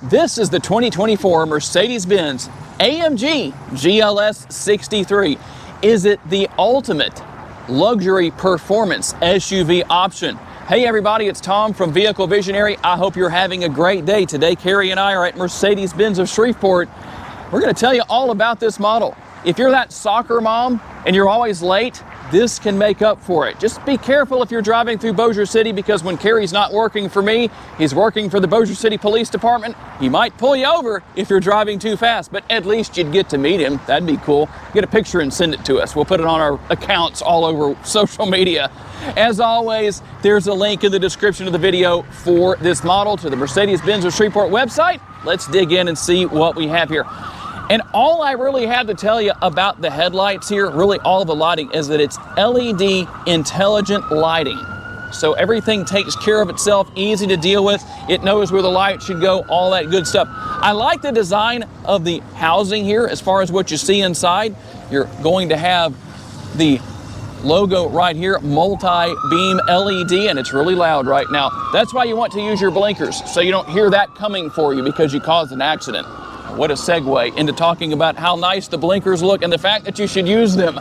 This is the 2024 Mercedes Benz AMG GLS 63. Is it the ultimate luxury performance SUV option? Hey everybody, it's Tom from Vehicle Visionary. I hope you're having a great day. Today, Carrie and I are at Mercedes Benz of Shreveport. We're going to tell you all about this model. If you're that soccer mom and you're always late, this can make up for it. Just be careful if you're driving through Bossier City, because when Carrie's not working for me, he's working for the Bossier City Police Department. He might pull you over if you're driving too fast, but at least you'd get to meet him. That'd be cool. Get a picture and send it to us. We'll put it on our accounts all over social media. As always, there's a link in the description of the video for this model to the Mercedes Benz of Shreveport website. Let's dig in and see what we have here. And all I really have to tell you about the headlights here, really all of the lighting, is that it's LED intelligent lighting. So everything takes care of itself, easy to deal with. It knows where the light should go, all that good stuff. I like the design of the housing here as far as what you see inside. You're going to have the logo right here, multi-beam LED, and it's really loud right now. That's why you want to use your blinkers, so you don't hear that coming for you because you caused an accident. What a segue into talking about how nice the blinkers look and the fact that you should use them.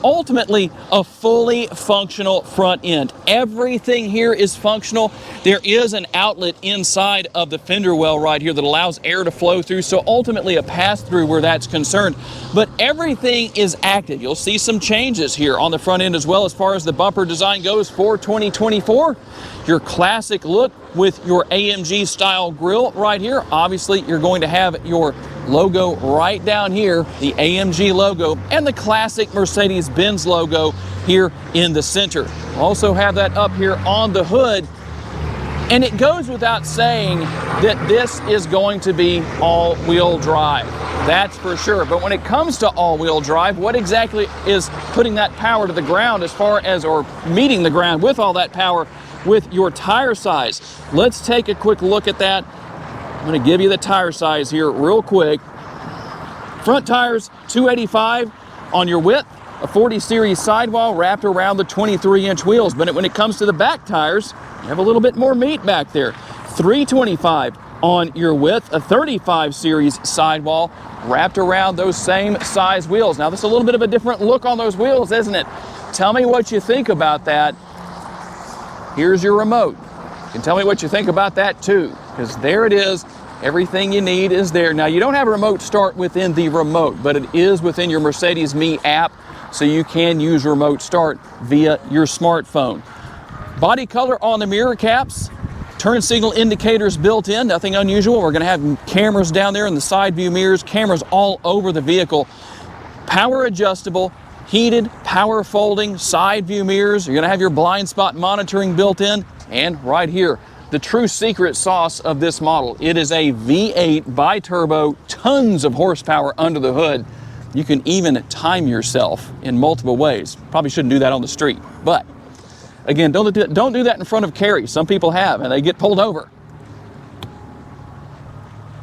Ultimately, a fully functional front end. Everything here is functional. There is an outlet inside of the fender well right here that allows air to flow through, so ultimately a pass-through where that's concerned. But everything is active. You'll see some changes here on the front end as well as far as the bumper design goes for 2024. Your classic look with your AMG style grille right here. Obviously, you're going to have your logo right down here, the AMG logo, and the classic Mercedes-Benz logo here in the center. Also have that up here on the hood. And it goes without saying that this is going to be all-wheel drive. That's for sure. But when it comes to all-wheel drive, what exactly is putting that power to the ground as far as, or meeting the ground with all that power with your tire size? Let's take a quick look at that. I'm going to give you the tire size here real quick. Front tires, 285 on your width, a 40 series sidewall wrapped around the 23-inch wheels. But when it comes to the back tires, you have a little bit more meat back there. 325 on your width, a 35 series sidewall wrapped around those same size wheels. Now, this is a little bit of a different look on those wheels, isn't it? Tell me what you think about that. Here's your remote. You can tell me what you think about that too, because there it is. Everything you need is there. Now, you don't have a remote start within the remote, but it is within your Mercedes Me app, so you can use remote start via your smartphone. Body color on the mirror caps, turn signal indicators built in, nothing unusual. We're going to have cameras down there in the side view mirrors, cameras all over the vehicle. Power adjustable, heated, power folding, side view mirrors. You're going to have your blind spot monitoring built in. And right here, the true secret sauce of this model. It is a V8 bi-turbo, tons of horsepower under the hood. You can even time yourself in multiple ways. Probably shouldn't do that on the street. But again, don't do that in front of Carrie. Some people have, and they get pulled over.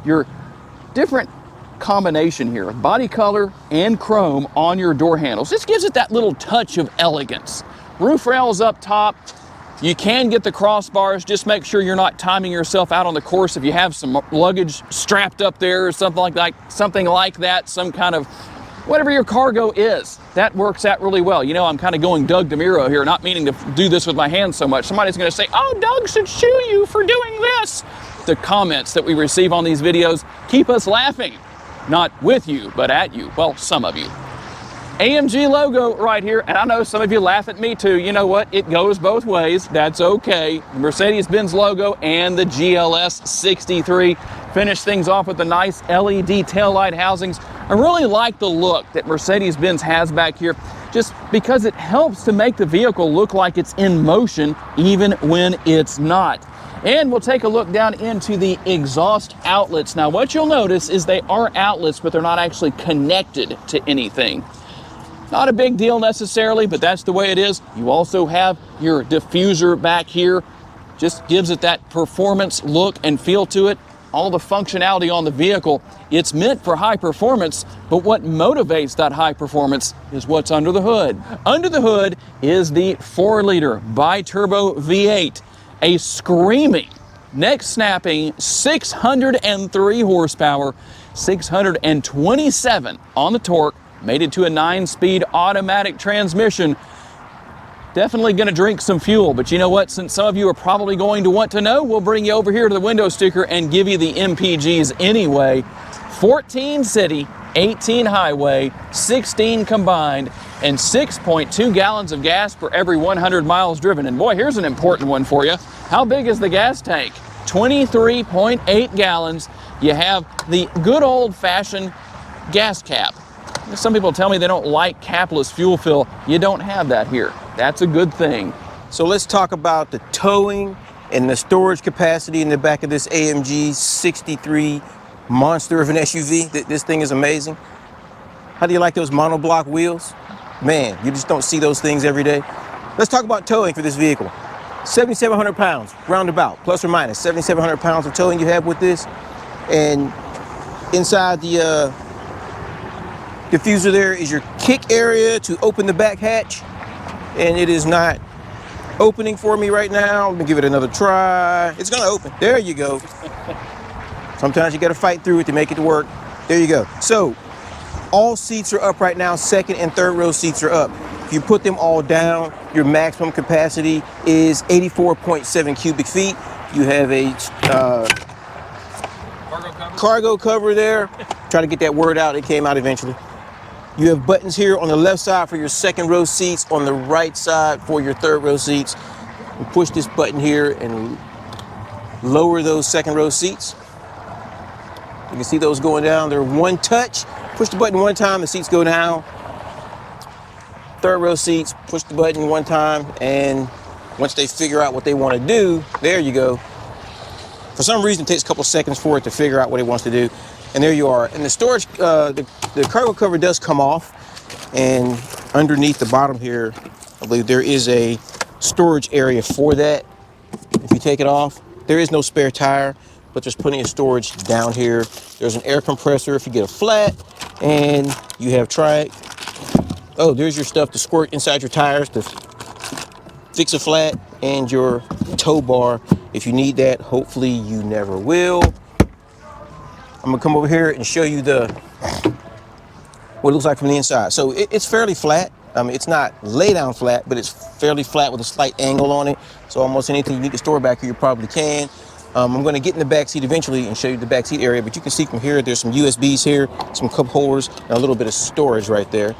Your different combination here of body color and chrome on your door handles. This gives it that little touch of elegance. Roof rails up top. You can get the crossbars. Just make sure you're not timing yourself out on the course if you have some luggage strapped up there or something like that, some kind of whatever your cargo is. That works out really well. You know, I'm kind of going Doug DeMuro here, not meaning to do this with my hands so much. Somebody's going to say, oh, Doug should sue you for doing this. The comments that we receive on these videos keep us laughing. Not with you, but at you. Well, some of you. AMG logo right here, and I know some of you laugh at me too. You know what? It goes both ways. That's okay. The Mercedes-Benz logo and the GLS 63 finish things off with the nice LED taillight housings. I really like the look that Mercedes-Benz has back here, just because it helps to make the vehicle look like it's in motion even when it's not. And we'll take a look down into the exhaust outlets. Now, what you'll notice is they are outlets, but they're not actually connected to anything. Not a big deal necessarily, but that's the way it is. You also have your diffuser back here. Just gives it that performance look and feel to it. All the functionality on the vehicle, it's meant for high performance, but what motivates that high performance is what's under the hood. Under the hood is the 4-liter bi-turbo V8, a screaming neck snapping 603 horsepower, 627 on the torque, made it to a 9-speed automatic transmission. Definitely going to drink some fuel, but you know what? Since some of you are probably going to want to know, we'll bring you over here to the window sticker and give you the MPGs anyway. 14 city, 18 highway, 16 combined, and 6.2 gallons of gas per every 100 miles driven. And boy, here's an important one for you. How big is the gas tank? 23.8 gallons. You have the good old-fashioned gas cap. Some people tell me they don't like capless fuel fill. You don't have that here. That's a good thing. So let's talk about the towing and the storage capacity in the back of this AMG 63 monster of an SUV. This thing is amazing. How do you like those monoblock wheels? Man, you just don't see those things every day. Let's talk about towing for this vehicle. 7,700 pounds, roundabout, plus or minus. 7,700 pounds of towing you have with this. And inside the diffuser there is your kick area to open the back hatch. And it is not opening for me right now. Let me give it another try. It's gonna open. There you go. Sometimes you gotta fight through it to make it work. There you go. So all seats are up right now. Second and third row seats are up. If you put them all down, your maximum capacity is 84.7 cubic feet. You have a cargo cover there. Try to get that word out. It came out eventually. You have buttons here on the left side for your second row seats, on the right side for your third row seats. You push this button here and lower those second row seats. You can see those going down. They're one touch. Push the button one time, the seats go down. Third row seats, push the button one time, and once they figure out what they want to do, there you go. For some reason, it takes a couple seconds for it to figure out what it wants to do. And there you are. And the storage, the cargo cover does come off. And underneath the bottom here, I believe there is a storage area for that. If you take it off, there is no spare tire, but there's plenty of storage down here. There's an air compressor if you get a flat, and you have oh, there's your stuff to squirt inside your tires to fix a flat, and your tow bar if you need that. Hopefully you never will. I'm gonna come over here and show you what it looks like from the inside. So it's fairly flat. It's not lay down flat, but it's fairly flat with a slight angle on it. So almost anything you need to store back here, you probably can. I'm gonna get in the back seat eventually and show you the back seat area, but you can see from here, there's some USBs here, some cup holders, and a little bit of storage right there.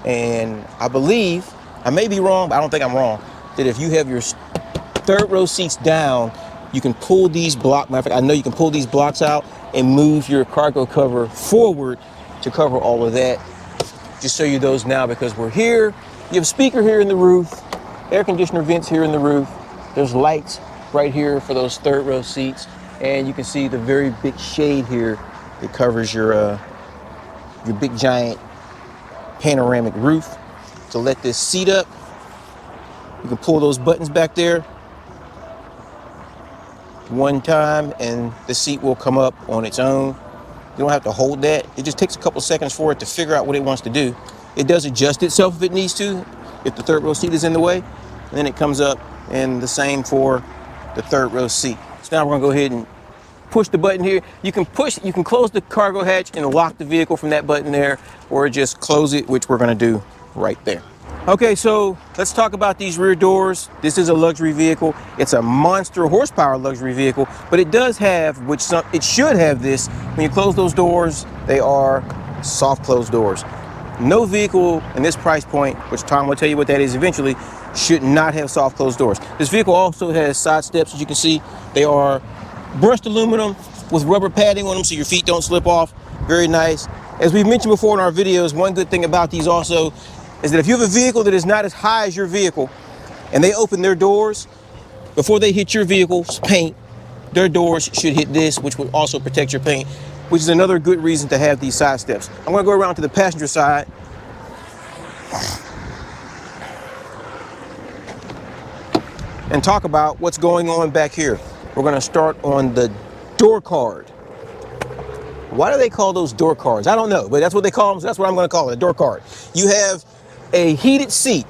And I believe, I may be wrong, but I don't think I'm wrong, that if you have your third row seats down, you can pull these blocks. Matter of fact, I know you can pull these blocks out and move your cargo cover forward to cover all of that. Just show you those now because we're here. You have a speaker here in the roof, air conditioner vents here in the roof. There's lights right here for those third row seats. And you can see the very big shade here that covers your big giant panoramic roof. To let this seat up, you can pull those buttons back there one time and the seat will come up on its own. You don't have to hold that. It just takes a couple seconds for it to figure out what it wants to do. It does adjust itself if it needs to, if the third row seat is in the way, and then it comes up, and the same for the third row seat. So now we're gonna go ahead and push the button here. You can close the cargo hatch and lock the vehicle from that button there, or just close it, which we're gonna do right there. Okay, so let's talk about these rear doors. This is a luxury vehicle. It's a monster horsepower luxury vehicle, but it does have, it should have this. When you close those doors, they are soft closed doors. No vehicle in this price point, which Tom will tell you what that is eventually, should not have soft closed doors. This vehicle also has side steps, as you can see. They are brushed aluminum with rubber padding on them so your feet don't slip off. Very nice. As we've mentioned before in our videos, one good thing about these also is that if you have a vehicle that is not as high as your vehicle and they open their doors, before they hit your vehicle's paint, their doors should hit this, which will also protect your paint, which is another good reason to have these side steps. I'm gonna go around to the passenger side. And talk about what's going on back here. We're gonna start on the door card. Why do they call those door cards? I don't know, but that's what they call them, so that's what I'm gonna call it, a door card. You have a heated seat.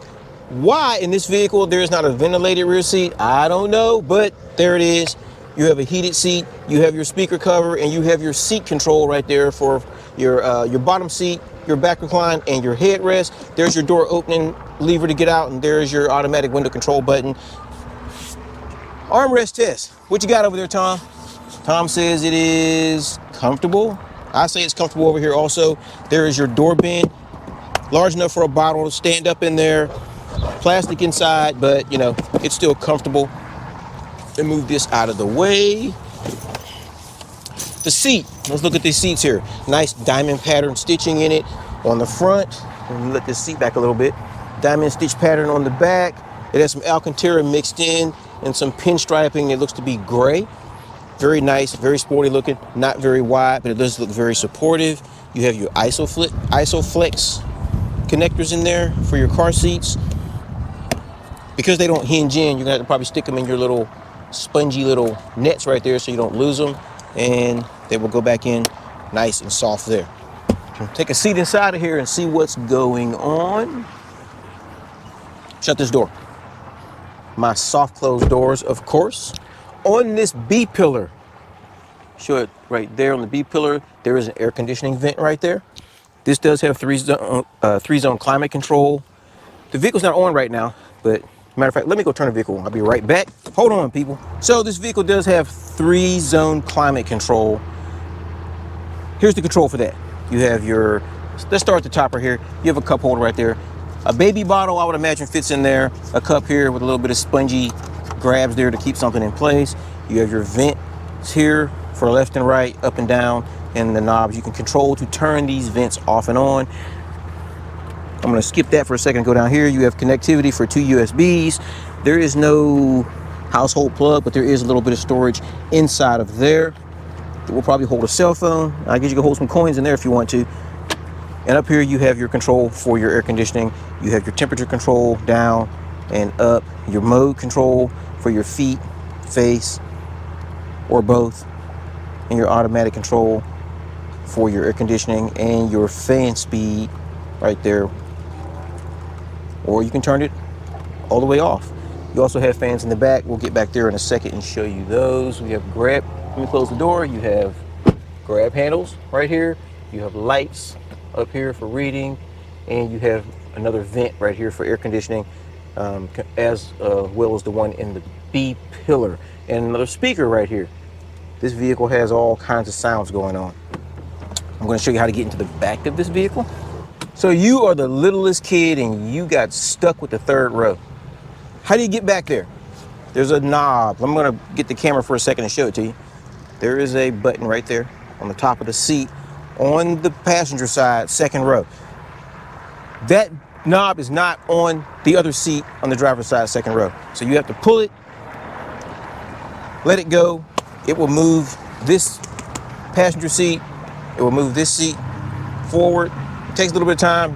Why in this vehicle there is not a ventilated rear seat, I don't know, but there it is. You have a heated seat, you have your speaker cover, and you have your seat control right there for your bottom seat, your back recline, and your headrest. There's your door opening lever to get out, and there's your automatic window control button. Armrest test. What you got over there, Tom? Tom says it is comfortable. I say it's comfortable over here also. There is your door bin, large enough for a bottle to stand up in there. Plastic inside, but you know, it's still comfortable. Let me move this out of the way. The seat, let's look at these seats here. Nice diamond pattern stitching in it on the front. Let me let this seat back a little bit. Diamond stitch pattern on the back. It has some Alcantara mixed in and some pinstriping. It looks to be gray. Very nice, very sporty looking, not very wide, but it does look very supportive. You have your ISOFlex connectors in there for your car seats. Because they don't hinge in, you're gonna have to probably stick them in your little spongy little nets right there so you don't lose them, and they will go back in nice and soft there. Take a seat inside of here and see what's going on. Shut this door. My soft closed doors, of course. On this B pillar, show it right there on the B pillar, there is an air conditioning vent right there. This does have three zone climate control. The vehicle's not on right now, but matter of fact, let me go turn the vehicle on. I'll be right back. Hold on, people. So this vehicle does have 3-zone climate control. Here's the control for that. You have your, let's start at the top right here. You have a cup holder right there. A baby bottle, I would imagine, fits in there. A cup here with a little bit of spongy grabs there to keep something in place. You have your vents here for left and right, up and down, and the knobs you can control to turn these vents off and on. I'm going to skip that for a second and go down here. You have connectivity for 2 USBs. There is no household plug, but there is a little bit of storage inside of there. It will probably hold a cell phone. I guess you can hold some coins in there if you want to. And up here you have your control for your air conditioning. You have your temperature control down and up, your mode control for your feet, face, or both, and your automatic control for your air conditioning and your fan speed right there. Or you can turn it all the way off. You also have fans in the back. We'll get back there in a second and show you those. We have grab, let me close the door. You have grab handles right here. You have lights up here for reading, and you have another vent right here for air conditioning, as well as the one in the B pillar, and another speaker right here. This vehicle has all kinds of sounds going on. I'm going to show you how to get into the back of this vehicle. So you are the littlest kid and you got stuck with the third row. How do you get back there? There's a knob. I'm going to get the camera for a second and show it to you. There is a button right there on the top of the seat on the passenger side, second row. That knob is not on the other seat on the driver's side, second row. So you have to pull it, let it go. It will move this passenger seat. It will move this seat forward. It takes a little bit of time.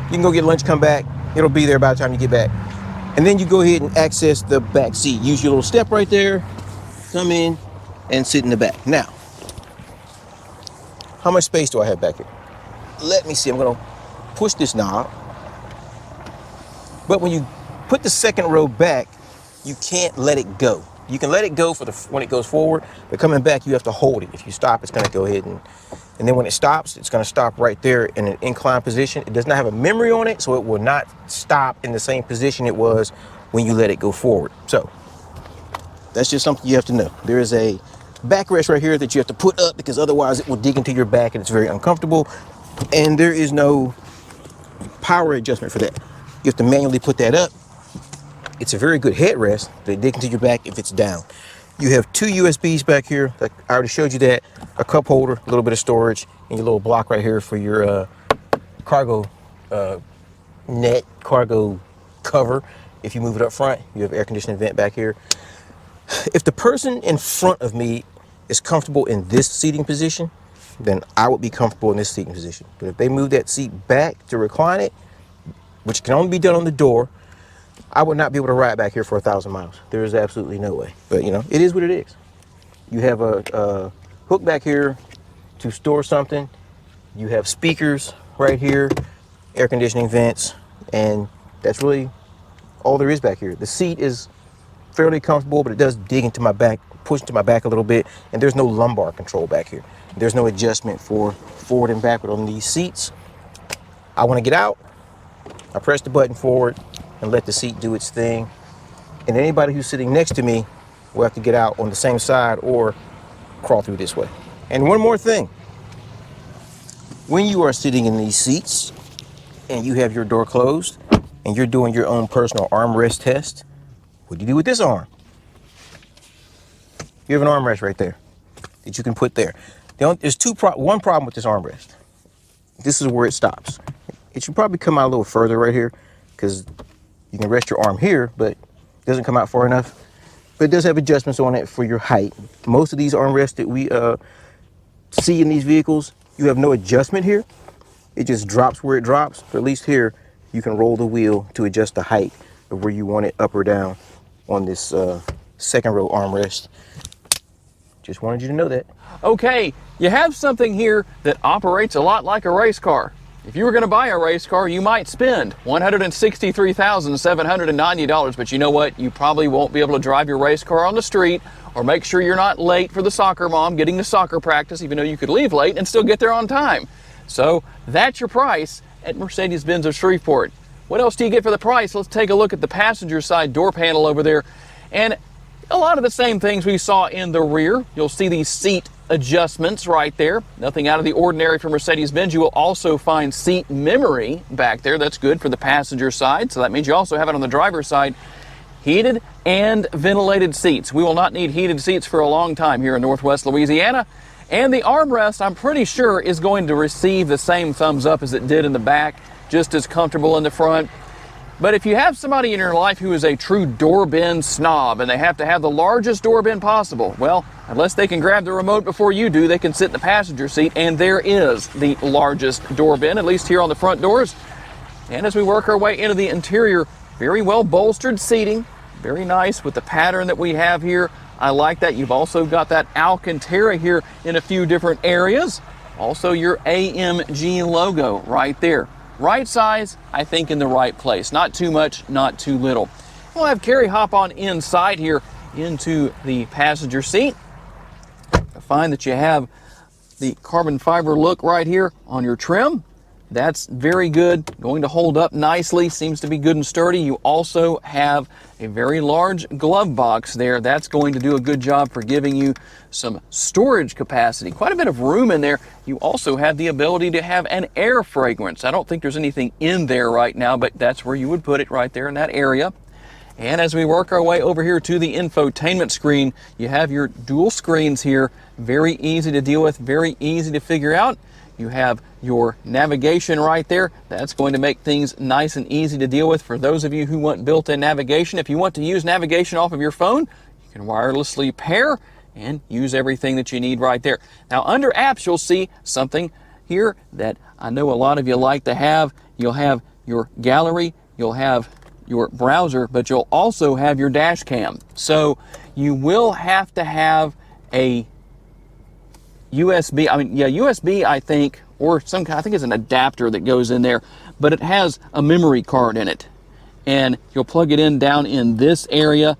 You can go get lunch, come back. It'll be there by the time you get back. And then you go ahead and access the back seat. Use your little step right there, come in and sit in the back. Now, how much space do I have back here? Let me see, I'm gonna push this knob. But when you put the second row back, you can't let it go. You can let it go for when it goes forward, but coming back, you have to hold it. If you stop, it's gonna go ahead and then when it stops, it's gonna stop right there in an inclined position. It does not have a memory on it, so it will not stop in the same position it was when you let it go forward. So that's just something you have to know. There is a backrest right here that you have to put up because otherwise it will dig into your back and it's very uncomfortable. And there is no power adjustment for that. You have to manually put that up. It's a very good headrest to dig into your back if it's down. You have 2 USBs back here. I already showed you that. A cup holder, a little bit of storage, and your little block right here for your cargo net, cargo cover. If you move it up front, you have air conditioning vent back here. If the person in front of me is comfortable in this seating position, then I would be comfortable in this seating position. But if they move that seat back to recline it, which can only be done on the door, I would not be able to ride back here for 1,000 miles. There is absolutely no way. But you know, it is what it is. You have a hook back here to store something. You have speakers right here, air conditioning vents, and that's really all there is back here. The seat is fairly comfortable, but it does dig into my back pushed to my back a little bit, and there's no lumbar control back here. There's no adjustment for forward and backward on these seats. I want to get out, I press the button forward and let the seat do its thing. And anybody who's sitting next to me will have to get out on the same side or crawl through this way. And one more thing. When you are sitting in these seats and you have your door closed and you're doing your own personal armrest test, what do you do with this arm? You have an armrest right there that you can put there. There's one problem with this armrest. This is where it stops. It should probably come out a little further right here because you can rest your arm here, but it doesn't come out far enough. But it does have adjustments on it for your height. Most of these armrests that we see in these vehicles, you have no adjustment here. It just drops where it drops. But at least here, you can roll the wheel to adjust the height of where you want it up or down on this second row armrest. Just wanted you to know that. Okay, you have something here that operates a lot like a race car. If you were going to buy a race car, you might spend $163,790, but you know what? You probably won't be able to drive your race car on the street or make sure you're not late for the soccer mom getting to soccer practice, even though you could leave late and still get there on time. So that's your price at Mercedes Benz of Shreveport. What else do you get for the price? Let's take a look at the passenger side door panel over there. And a lot of the same things we saw in the rear. You'll see these seat adjustments right there. Nothing out of the ordinary for Mercedes-Benz. You will also find seat memory back there. That's good for the passenger side. So that means you also have it on the driver's side. Heated and ventilated seats. We will not need heated seats for a long time here in Northwest Louisiana. And the armrest, I'm pretty sure, is going to receive the same thumbs up as it did in the back. Just as comfortable in the front. But if you have somebody in your life who is a true door bin snob and they have to have the largest door bin possible, well, unless they can grab the remote before you do, they can sit in the passenger seat, and there is the largest door bin, at least here on the front doors. And as we work our way into the interior, very well bolstered seating, very nice with the pattern that we have here. I like that. You've also got that Alcantara here in a few different areas. Also your AMG logo right there. Right size, I think in the right place. Not too much, not too little. We'll have Carrie hop on inside here into the passenger seat. You'll find that you have the carbon fiber look right here on your trim. That's very good, going to hold up nicely, seems to be good and sturdy. You also have a very large glove box there. That's going to do a good job for giving you some storage capacity. Quite a bit of room in there. You also have the ability to have an air fragrance. I don't think there's anything in there right now, but that's where you would put it, right there in that area. And as we work our way over here to the infotainment screen, you have your dual screens here. Very easy to deal with, very easy to figure out. You have your navigation right there. That's going to make things nice and easy to deal with for those of you who want built-in navigation. If you want to use navigation off of your phone, you can wirelessly pair and use everything that you need right there. Now under apps, you'll see something here that I know a lot of you like to have. You'll have your gallery, you'll have your browser, but you'll also have your dash cam. So you will have to have a USB, USB, I think, or some kind, I think it's an adapter that goes in there, but it has a memory card in it. And you'll plug it in down in this area.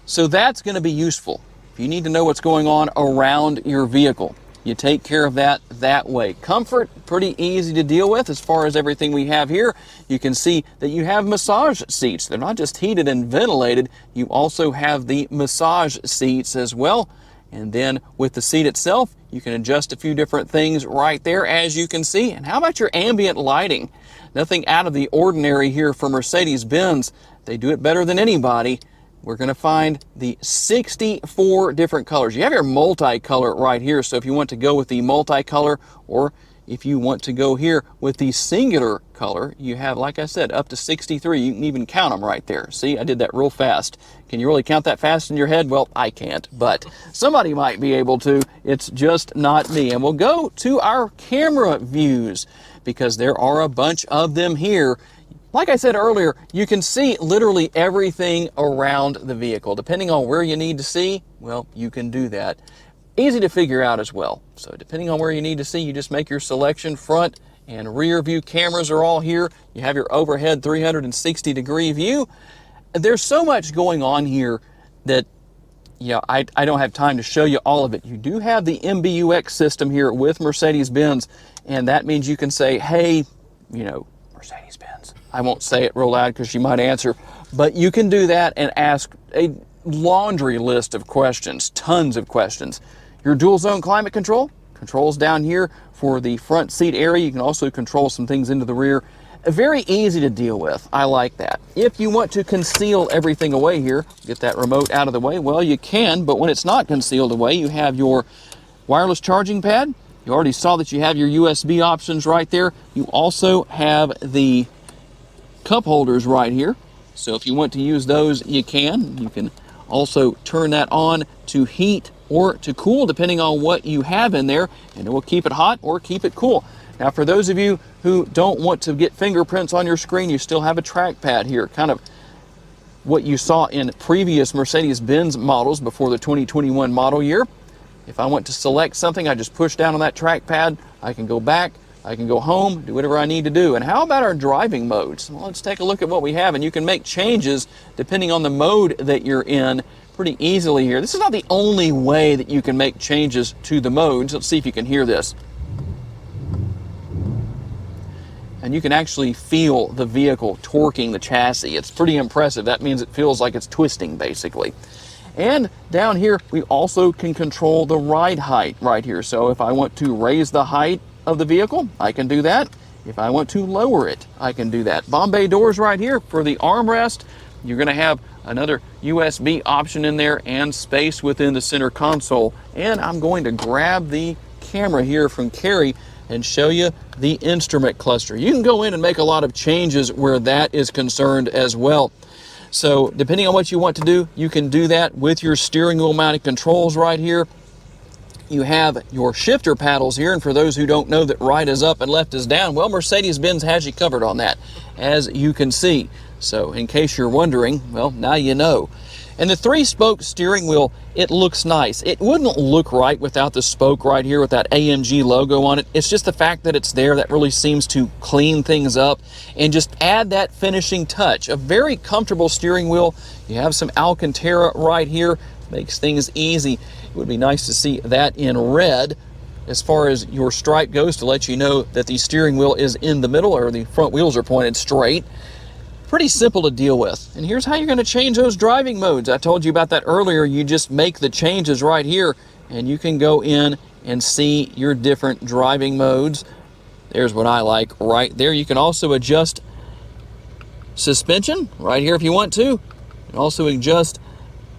So that's going to be useful. If you need to know what's going on around your vehicle, you take care of that way. Comfort, pretty easy to deal with as far as everything we have here. You can see that you have massage seats. They're not just heated and ventilated. You also have the massage seats as well. And then with the seat itself, you can adjust a few different things right there, as you can see. And how about your ambient lighting? Nothing out of the ordinary here for Mercedes-Benz. They do it better than anybody. We're going to find the 64 different colors. You have your multicolor right here. So if you want to go with the multicolor, or if you want to go here with the singular color, you have, like I said, up to 63. You can even count them right there. See, I did that real fast. Can you really count that fast in your head? Well, I can't, but somebody might be able to. It's just not me. And we'll go to our camera views because there are a bunch of them here. Like I said earlier, you can see literally everything around the vehicle. Depending on where you need to see, well, you can do that. Easy to figure out as well. So depending on where you need to see, you just make your selection. Front and rear view cameras are all here. You have your overhead 360-degree view. There's so much going on here that yeah, I don't have time to show you all of it. You do have the MBUX system here with Mercedes-Benz, and that means you can say, hey, you know, Mercedes-Benz. I won't say it real loud because she might answer, but you can do that and ask a laundry list of questions, tons of questions. Your dual zone climate controls down here for the front seat area. You can also control some things into the rear. Very easy to deal with. I like that. If you want to conceal everything away here, get that remote out of the way, well, you can, but when it's not concealed away, you have your wireless charging pad. You already saw that you have your USB options right there. You also have the cup holders right here. So if you want to use those, you can. You can also turn that on to heat or to cool, depending on what you have in there, and it will keep it hot or keep it cool. Now, for those of you who don't want to get fingerprints on your screen, you still have a trackpad here, kind of what you saw in previous Mercedes-Benz models before the 2021 model year. If I want to select something, I just push down on that trackpad. I can go back, I can go home, do whatever I need to do. And how about our driving modes? Well, let's take a look at what we have, and you can make changes depending on the mode that you're in pretty easily here. This is not the only way that you can make changes to the modes. Let's see if you can hear this. And you can actually feel the vehicle torquing the chassis. It's pretty impressive. That means it feels like it's twisting, basically. And down here, we also can control the ride height right here. So if I want to raise the height of the vehicle, I can do that. If I want to lower it, I can do that. Bombay doors right here for the armrest. You're going to have another USB option in there and space within the center console. And I'm going to grab the camera here from Carrie and show you the instrument cluster. You can go in and make a lot of changes where that is concerned as well. So depending on what you want to do, you can do that with your steering wheel mounted controls right here. You have your shifter paddles here, and for those who don't know that right is up and left is down, well, Mercedes-Benz has you covered on that, as you can see. So in case you're wondering, well, now you know. And the 3-spoke steering wheel, it looks nice. It wouldn't look right without the spoke right here with that AMG logo on it. It's just the fact that it's there that really seems to clean things up and just add that finishing touch. A very comfortable steering wheel. You have some Alcantara right here. Makes things easy. It would be nice to see that in red as far as your stripe goes to let you know that the steering wheel is in the middle or the front wheels are pointed straight. Pretty simple to deal with. And here's how you're going to change those driving modes. I told you about that earlier. You just make the changes right here and you can go in and see your different driving modes. There's what I like right there. You can also adjust suspension right here if you want to, and also adjust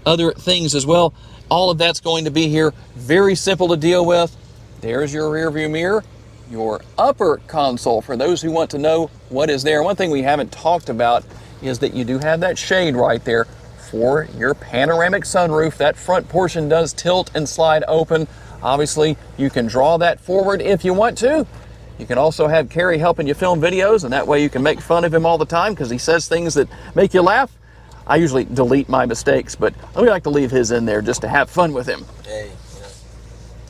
other things as well. All of that's going to be here. Very simple to deal with. There's your rear view mirror. Your upper console, for those who want to know what is there. One thing we haven't talked about is that you do have that shade right there for your panoramic sunroof. That front portion does tilt and slide open. Obviously, you can draw that forward if you want to. You can also have Carrie helping you film videos, and that way you can make fun of him all the time because he says things that make you laugh. I usually delete my mistakes, but I like to leave his in there just to have fun with him. Hey,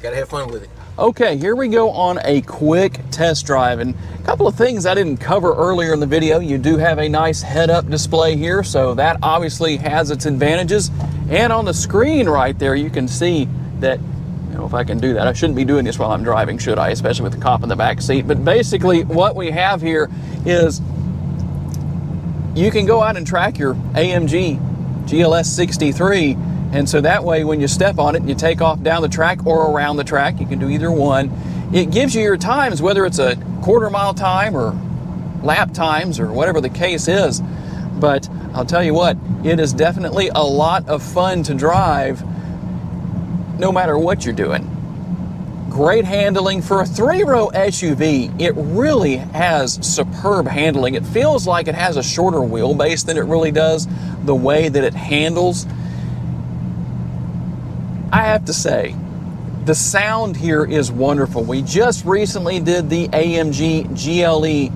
gotta have fun with it. Okay, here we go on a quick test drive, and a couple of things I didn't cover earlier in the video. You do have a nice head-up display here, so that obviously has its advantages. And on the screen right there, you can see that, you know, if I can do that, I shouldn't be doing this while I'm driving, should I? Especially with the cop in the back seat. But basically, what we have here is you can go out and track your AMG GLS 63. And so that way, when you step on it and you take off down the track or around the track, you can do either one. It gives you your times, whether it's a quarter-mile time or lap times or whatever the case is. But I'll tell you what, it is definitely a lot of fun to drive no matter what you're doing. Great handling for a 3-row SUV. It really has superb handling. It feels like it has a shorter wheelbase than it really does, the way that it handles. I have to say, the sound here is wonderful. We just recently did the AMG GLE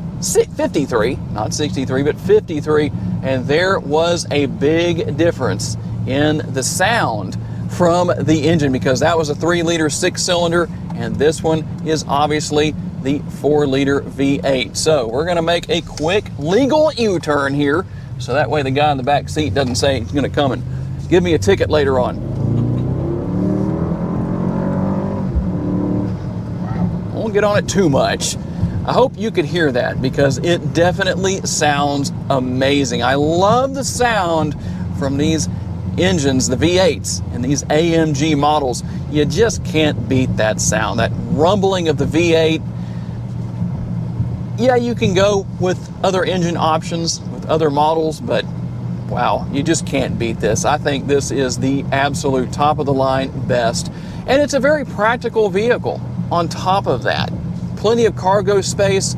53, not 63, but 53, and there was a big difference in the sound from the engine because that was a 3-liter 6-cylinder, and this one is obviously the 4-liter V8. So we're going to make a quick legal U-turn here, so that way the guy in the back seat doesn't say he's going to come and give me a ticket later on. get on it too much. I hope you could hear that because it definitely sounds amazing. I love the sound from these engines, the V8s and these AMG models. You just can't beat that sound, that rumbling of the V8. Yeah, you can go with other engine options, with other models, but wow, you just can't beat this. I think this is the absolute top of the line best. And it's a very practical vehicle on top of that. Plenty of cargo space,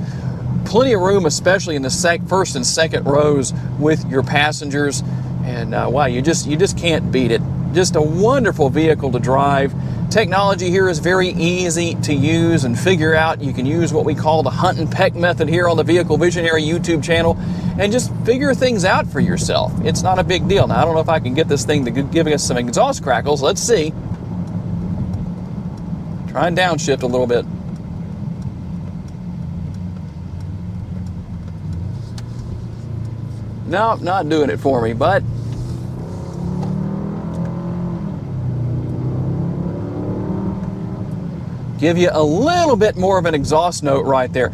plenty of room, especially in the first and second rows with your passengers. And wow, you just can't beat it. Just a wonderful vehicle to drive. Technology here is very easy to use and figure out. You can use what we call the hunt and peck method here on the Vehicle Visionary YouTube channel and just figure things out for yourself. It's not a big deal. Now, I don't know if I can get this thing to give us some exhaust crackles. Let's see. Try and downshift a little bit. No, not doing it for me, but give you a little bit more of an exhaust note right there.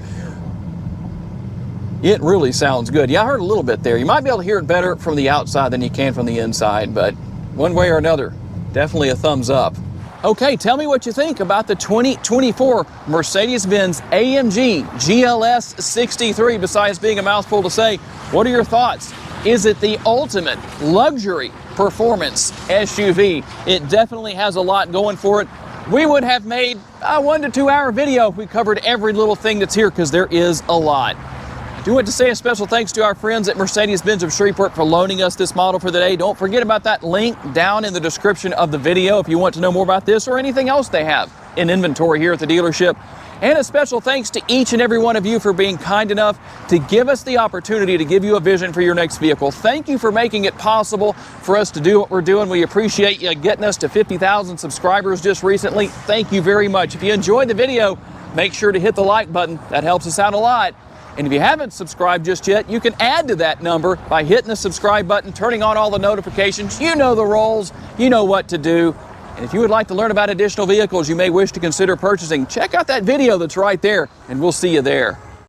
It really sounds good. Yeah, I heard a little bit there. You might be able to hear it better from the outside than you can from the inside, but one way or another, definitely a thumbs up. Okay, tell me what you think about the 2024 Mercedes Benz AMG GLS 63. Besides being a mouthful to say, what are your thoughts? Is it the ultimate luxury performance SUV? It definitely has a lot going for it. We would have made a 1 to 2 hour video if we covered every little thing that's here, because there is a lot. I do want to say a special thanks to our friends at Mercedes Benz of Shreveport for loaning us this model for the day. Don't forget about that link down in the description of the video if you want to know more about this or anything else they have in inventory here at the dealership. And a special thanks to each and every one of you for being kind enough to give us the opportunity to give you a vision for your next vehicle. Thank you for making it possible for us to do what we're doing. We appreciate you getting us to 50,000 subscribers just recently. Thank you very much. If you enjoyed the video, make sure to hit the like button. That helps us out a lot. And if you haven't subscribed just yet, you can add to that number by hitting the subscribe button, turning on all the notifications. You know the roles, you know what to do. And if you would like to learn about additional vehicles you may wish to consider purchasing, check out that video that's right there, and we'll see you there.